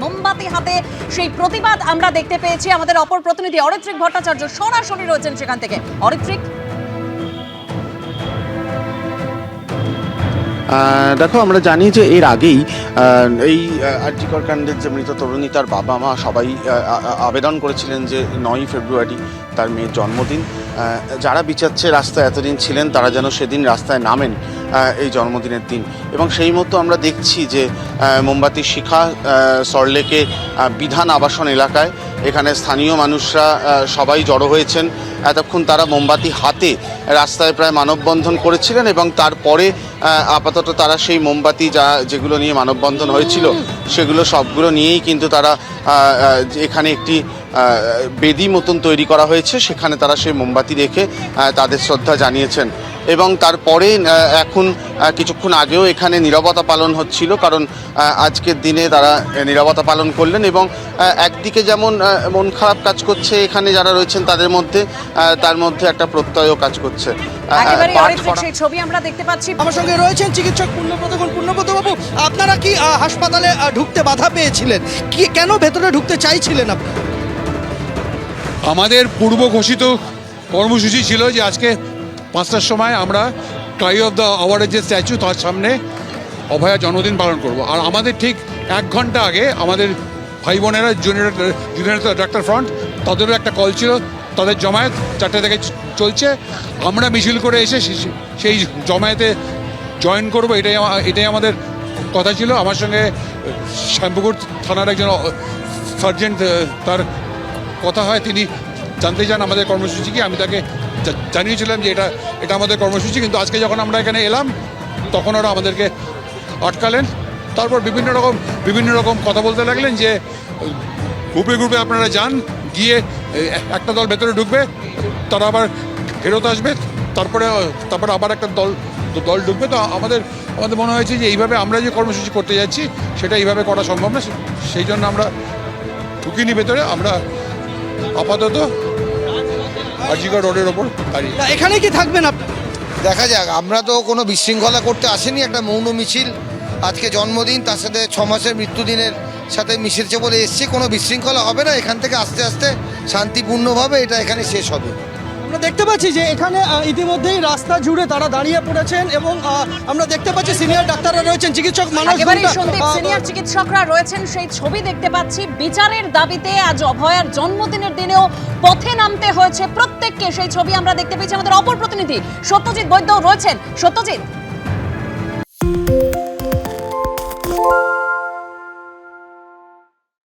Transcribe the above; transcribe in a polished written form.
মোমবাতি হাতে সেই প্রতিবাদ আমরা দেখতে পেয়েছি। আমাদের অপর প্রতিনিধি অরিত্রিক ভট্টাচার্য সরাসরি রয়েছেন সেখান থেকে। অরিত্রিক, দেখো, আমরা জানি যে এর আগেই এই আরজিকর কাণ্ডের যে মৃত তরুণী, তার বাবা মা সবাই আবেদন করেছিলেন যে 9ই ফেব্রুয়ারি তার মেয়ের জন্মদিন। যারা বিচারছে রাস্তায় এতদিন ছিলেন তারা যেন সেদিন রাস্তায় নামেন এই জন্মদিনের দিন। এবং সেই মতো আমরা দেখছি যে মোমবাতির শিখা সল্টলেকে বিধান আবাসন এলাকায়, এখানে স্থানীয় মানুষরা সবাই জড়ো হয়েছেন। এতক্ষণ তারা মোমবাতি হাতে রাস্তায় প্রায় মানববন্ধন করেছিলেন এবং তারপরে আপাতত তারা সেই মোমবাতি যেগুলো নিয়ে মানববন্ধন হয়েছিল সেগুলো সবগুলো নিয়েই কিন্তু তারা এখানে একটি বেদি মতন তৈরি করা হয়েছে, সেখানে তারা সেই মোমবাতি রেখে তাদের শ্রদ্ধা জানিয়েছেন। এবং তারপরে এখন কিছুক্ষণ আগেও এখানে নীরবতা পালন হচ্ছিল, কারণ আজকের দিনে তারা নীরবতা পালন করলেন। এবং একদিকে যেমন মন খারাপ কাজ করছে এখানে যারা রয়েছেন তাদের মধ্যে, তার মধ্যে একটা প্রত্যয়ও কাজ করছে। সেই ছবি আমরা দেখতে পাচ্ছি। আমার সঙ্গে রয়েছেন চিকিৎসক পুণ্যব্রত বাবু। আপনারা কি হাসপাতালে ঢুকতে বাধা পেয়েছিলেন? কি কেন ভেতরে ঢুকতে চাইছিলেন আপনি? আমাদের পূর্ব ঘোষিত কর্মসূচি ছিল যে আজকে 5টার সময় আমরা ক্রাই অফ দ্য আওয়ারের যে স্ট্যাচু তার সামনে অভয়া জন্মদিন পালন করব। আর আমাদের ঠিক 1 ঘন্টা আগে আমাদের ভাই বোনেরা জুনিয়র ডাক্তার ফ্রন্ট, তাদেরও একটা কল ছিল, তাদের জমায়েত 4টে থেকে চলছে। আমরা মিছিল করে এসে সেই জমায়েতে জয়েন করব, এটাই আমাদের কথা ছিল। আমার সঙ্গে শ্যামপুকুর থানার একজন সার্জেন্ট, তার কথা হয়, তিনি জানতে চান আমাদের কর্মসূচি কি। আমি তাকে জানিয়েছিলাম যে এটা আমাদের কর্মসূচি, কিন্তু আজকে যখন আমরা এখানে এলাম তখন ওরা আমাদেরকে আটকালেন। তারপর বিভিন্ন রকম কথা বলতে লাগলেন যে গ্রুপে আপনারা যান, গিয়ে একটা দল ভেতরে ঢুকবে, তারা আবার ফেরত আসবে, তারপরে আবার একটা দল ঢুকবে। তো আমাদের মনে হয়েছে যে এইভাবে আমরা যে কর্মসূচি করতে যাচ্ছি সেটা এইভাবে করা সম্ভব না, সেই জন্য আমরা ঢুকিনি ভেতরে। আমরা আপাতত আরজিকর রোডের ওপর দাঁড়িয়ে। এখানে কি থাকবেন আপনি? দেখা যাক, আমরা তো কোনো বিশৃঙ্খলা করতে আসিনি। একটা মৌন মিছিল, আজকে জন্মদিন, তার সাথে 6 মাসের মৃত্যুদিনের সাথে মিশেছে বলে এসছি। কোনো বিশৃঙ্খলা হবে না, এখান থেকে আস্তে আস্তে শান্তিপূর্ণভাবে এটা এখানে শেষ হবে। আমরা দেখতে পাচ্ছি যে এখানে ইতিমধ্যেই রাস্তা জুড়ে তারা দাঁড়িয়ে পড়েছেন এবং আমরা দেখতে পাচ্ছি সিনিয়র ডাক্তাররা রয়েছেন, চিকিৎসক সিনিয়র চিকিৎসকরা রয়েছেন। সেই ছবি দেখতে পাচ্ছি। বিচারের দাবিতে আজ অভয়ার জন্মদিনের দিনেও পথে নামতে হয়েছে প্রত্যেককে, সেই ছবি আমরা দেখতে পেয়েছি। আমাদের অপর প্রতিনিধি সত্যজিৎ বৈদ্য রয়েছেন। সত্যজিৎ,